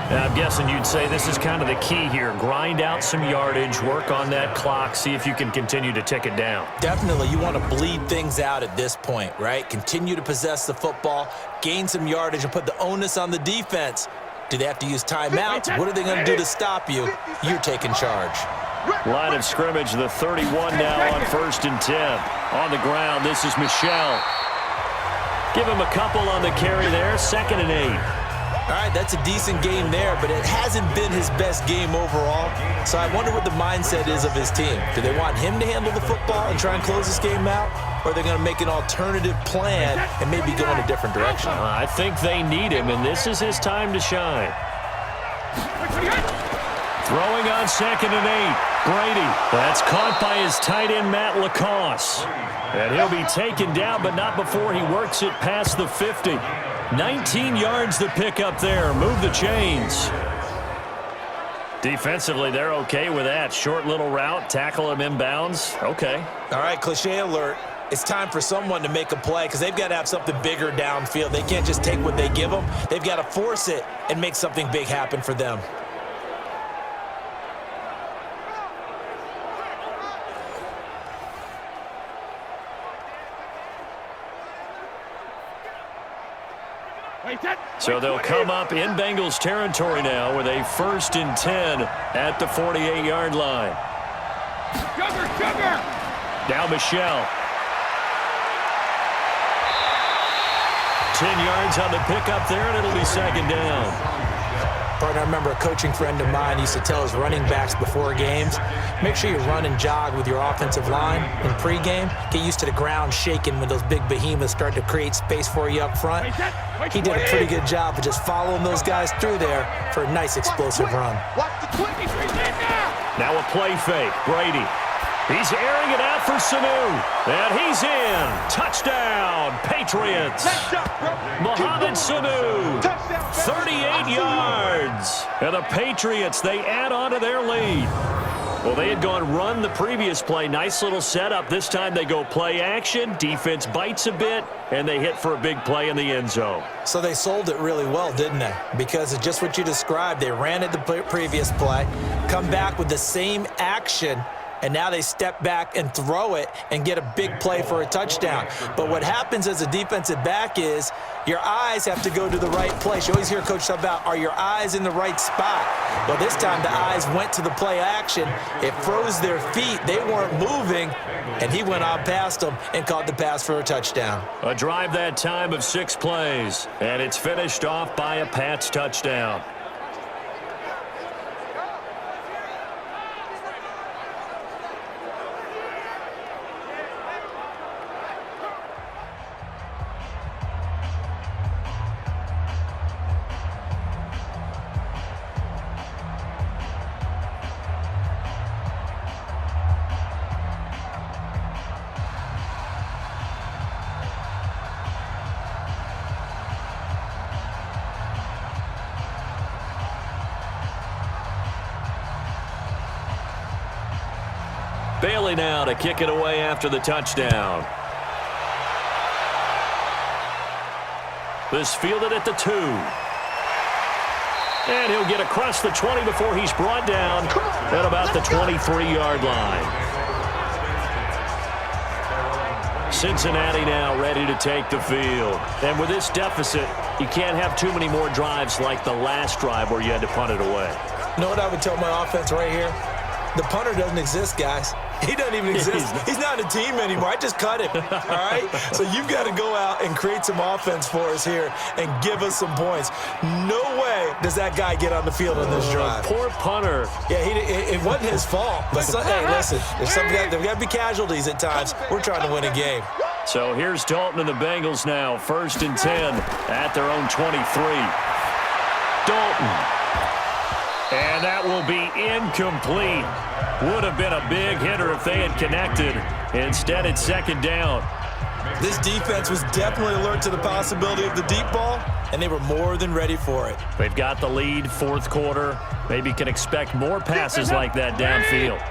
And I'm guessing you'd say this is kind of the key here. Grind out some yardage, work on that clock, see if you can continue to tick it down. Definitely, you want to bleed things out at this point, right? Continue to possess the football, gain some yardage, and put the onus on the defense. Do they have to use timeouts? What are they going to do to stop you? You're taking charge. Line of scrimmage, the 31 now on 1st and 10. On the ground, this is Michel. Give him a couple on the carry there, 2nd and 8. All right, that's a decent game there, but it hasn't been his best game overall. So I wonder what the mindset is of his team. Do they want him to handle the football and try and close this game out? Or are they going to make an alternative plan and maybe go in a different direction? I think they need him, and this is his time to shine. Throwing on 2nd and 8. Brady. That's caught by his tight end, Matt Lacoste. And he'll be taken down, but not before he works it past the 50. 19 yards to pick up there. Move the chains. Defensively, they're okay with that. Short little route, tackle him inbounds. Okay. All right, cliche alert. It's time for someone to make a play because they've got to have something bigger downfield. They can't just take what they give them. They've got to force it and make something big happen for them. So they'll come up in Bengals territory now with a 1st and 10 at the 48-yard line. Now Michel. 10 yards on the pickup there, and it'll be 2nd down. Partner, I remember a coaching friend of mine used to tell his running backs before games, make sure you run and jog with your offensive line in pregame. Get used to the ground shaking when those big behemoths start to create space for you up front. He did a pretty good job of just following those guys through there for a nice explosive run. Now a play fake. Brady. He's airing it out for Sanu. And he's in. Touchdown, Patriots. Mohamed Sanu. 38 yards. And the Patriots, they add on to their lead. Well, they had gone run the previous play. Nice little setup. This time they go play action. Defense bites a bit, and they hit for a big play in the end zone. So they sold it really well, didn't they? Because of just what you described. They ran it the previous play, come back with the same action, and now they step back and throw it and get a big play for a touchdown. But what happens as a defensive back is your eyes have to go to the right place. You always hear Coach talk about, are your eyes in the right spot? Well, this time the eyes went to the play action. It froze their feet. They weren't moving, and he went on past them and caught the pass for a touchdown. A drive that time of 6 plays, and it's finished off by a Pats touchdown. Bailey now to kick it away after the touchdown. This fielded at the 2. And he'll get across the 20 before he's brought down at about the 23-yard line. Cincinnati now ready to take the field. And with this deficit, you can't have too many more drives like the last drive where you had to punt it away. You know what I would tell my offense right here? The punter doesn't exist, guys. He doesn't even exist. He's not a team anymore. I just cut him, all right? So you've got to go out and create some offense for us here and give us some points. No way does that guy get on the field on this drive. Poor punter. Yeah, it wasn't his fault. But, hey, listen, there's got to be casualties at times. We're trying to win a game. So here's Dalton and the Bengals now. 1st and 10 at their own 23. Dalton. And that will be incomplete. Would have been a big hitter if they had connected. Instead, it's 2nd down. This defense was definitely alert to the possibility of the deep ball, and they were more than ready for it. They've got the lead, 4th quarter. Maybe can expect more passes like that downfield.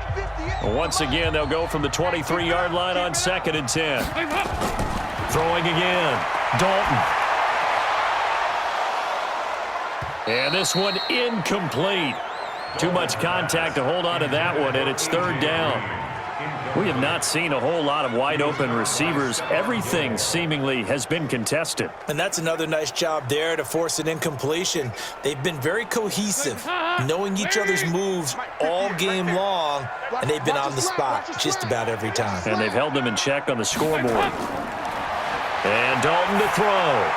Once again, they'll go from the 23-yard line on 2nd and 10. Throwing again. Dalton. And this one incomplete. Too much contact to hold on to that one, and it's 3rd down. We have not seen a whole lot of wide-open receivers. Everything seemingly has been contested. And that's another nice job there to force an incompletion. They've been very cohesive, knowing each other's moves all game long, and they've been on the spot just about every time. And they've held them in check on the scoreboard. And Dalton to throw.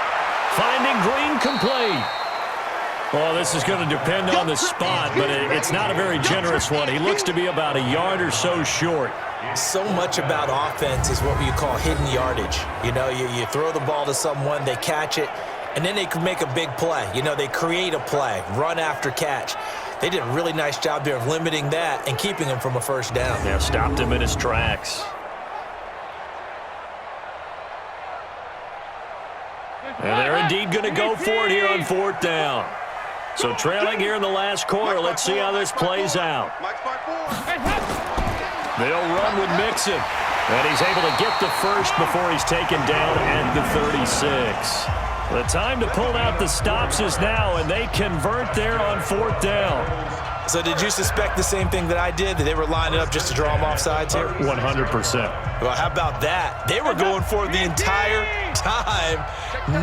Finding Green complete. Well, this is going to depend on the spot, but it's not a very generous one. He looks to be about a yard or so short. So much about offense is what you call hidden yardage. You know, you throw the ball to someone, they catch it, and then they can make a big play. You know, they create a play, run after catch. They did a really nice job there of limiting that and keeping him from a 1st down. Yeah, stopped him in his tracks. And they're indeed going to go for it here on 4th down. So trailing here in the last quarter. Let's see how this plays out. They'll run with Mixon. And he's able to get the first before he's taken down at the 36. The time to pull out the stops is now, and they convert there on 4th down. So did you suspect the same thing that I did, that they were lining up just to draw them off sides here? 100%. Well, how about that? They were going for it the entire time.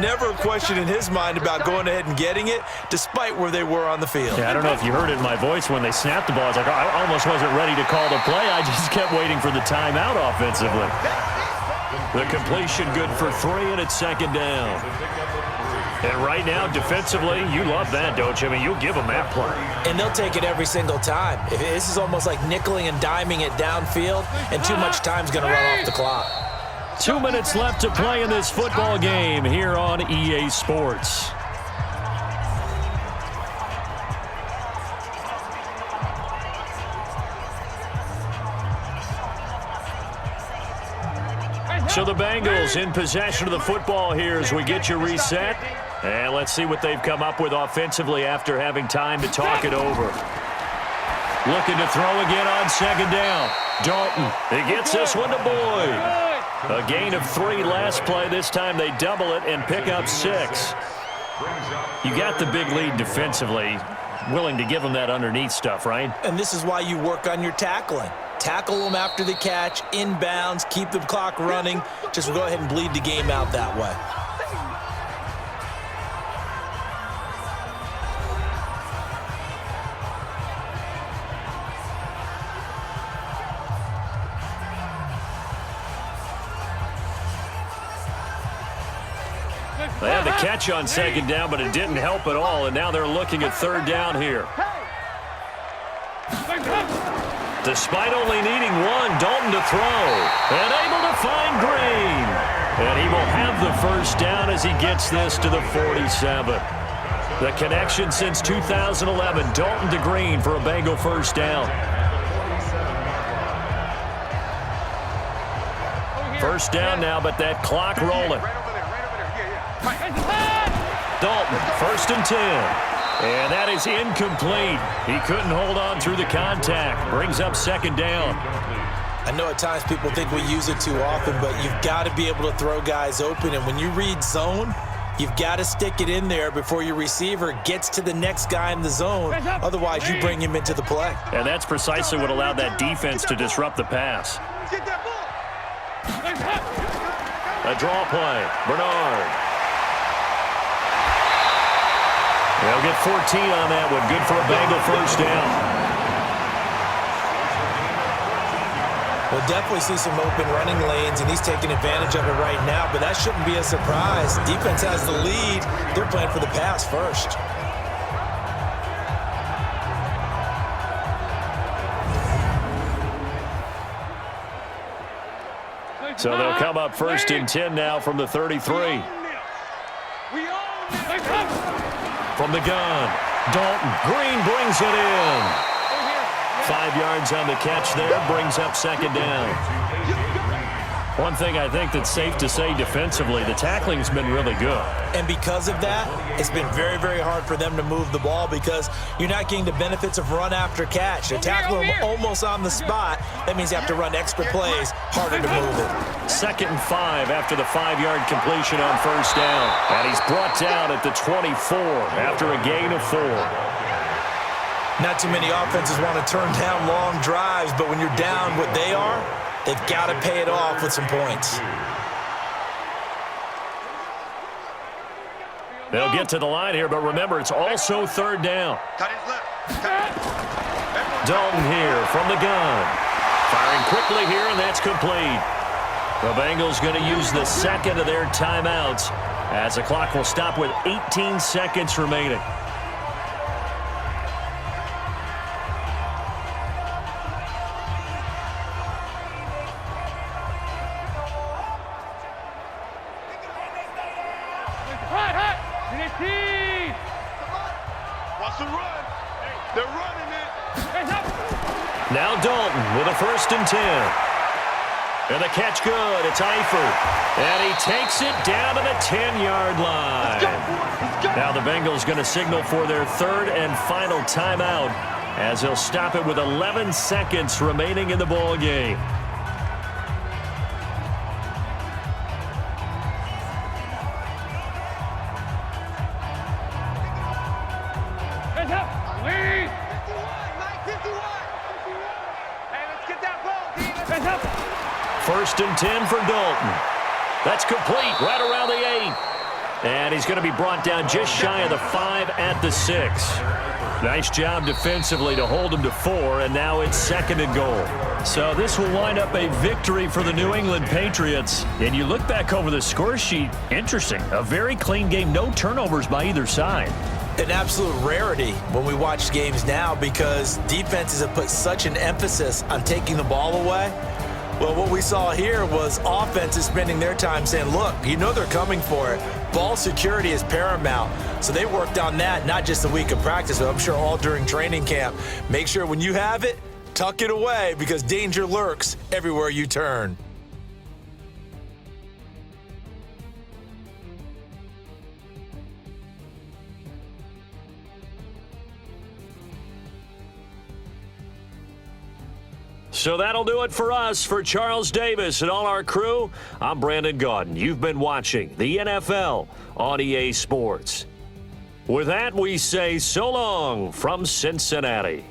Never a question in his mind about going ahead and getting it, despite where they were on the field. Yeah, I don't know if you heard it in my voice when they snapped the ball. I was like, I almost wasn't ready to call the play. I just kept waiting for the timeout offensively. The completion good for 3, and it's 2nd down. And right now, defensively, you love that, don't you? I mean, you'll give them that play. And they'll take it every single time. This is almost like nickeling and diming it downfield, and too much time's going to run off the clock. 2 minutes left to play in this football game here on EA Sports. So the Bengals in possession of the football here as we get you reset. And let's see what they've come up with offensively after having time to talk it over. Looking to throw again on 2nd down. Dalton, he gets this one to Boyd. A gain of 3 last play. This time they double it and pick up 6. You got the big lead defensively. Willing to give them that underneath stuff, right? And this is why you work on your tackling. Tackle them after the catch, inbounds, keep the clock running. Just go ahead and bleed the game out that way. They had the catch on 2nd down, but it didn't help at all, and now they're looking at 3rd down here. Despite only needing 1, Dalton to throw, and able to find Green. And he will have the 1st down as he gets this to the 47. The connection since 2011, Dalton to Green for a Bengal 1st down. 1st down now, but that clock rolling. Dalton, 1st and 10. And that is incomplete. He couldn't hold on through the contact. Brings up 2nd down. I know at times people think we use it too often, but you've got to be able to throw guys open. And when you read zone, you've got to stick it in there before your receiver gets to the next guy in the zone. Otherwise, you bring him into the play. And that's precisely what allowed that defense to disrupt the pass. A draw play. Bernard. They'll get 14 on that one. Good for a Bengal first down. We'll definitely see some open running lanes, and he's taking advantage of it right now, but that shouldn't be a surprise. Defense has the lead. They're playing for the pass first. So they'll come up first and 10 now from the 33. From the gun, Dalton. Green brings it in. 5 yards on the catch there, brings up second down. One thing I think that's safe to say defensively, the tackling's been really good. And because of that, it's been very, very hard for them to move the ball because you're not getting the benefits of run after catch. They tackle them almost on the spot. That means you have to run extra plays, harder to move it. 2nd and 5 after the 5-yard completion on first down. And he's brought down at the 24 after a gain of 4. Not too many offenses want to turn down long drives, but when you're down what they are, they've got to pay it off with some points. They'll get to the line here, but remember, it's also 3rd down. Dalton here from the gun. Firing quickly here, and that's complete. The Bengals going to use the second of their timeouts as the clock will stop with 18 seconds remaining. Now Dalton with a 1st and 10. And the catch good. It's Eifert. And he takes it down to the 10-yard line. Now the Bengals going to signal for their 3rd and final timeout as they'll stop it with 11 seconds remaining in the ball game. First and 10 for Dalton. That's complete right around the 8. And he's going to be brought down just shy of the 5 at the 6. Nice job defensively to hold him to 4, and now it's 2nd and goal. So this will wind up a victory for the New England Patriots. And you look back over the score sheet, interesting. A very clean game, no turnovers by either side. An absolute rarity when we watch games now because defenses have put such an emphasis on taking the ball away. Well, what we saw here was offenses spending their time saying, look, you know they're coming for it. Ball security is paramount. So they worked on that not just a week of practice, but I'm sure all during training camp. Make sure when you have it, tuck it away because danger lurks everywhere you turn. So that'll do it for us. For Charles Davis and all our crew, I'm Brandon Gaudin. You've been watching the NFL on EA Sports. With that, we say so long from Cincinnati.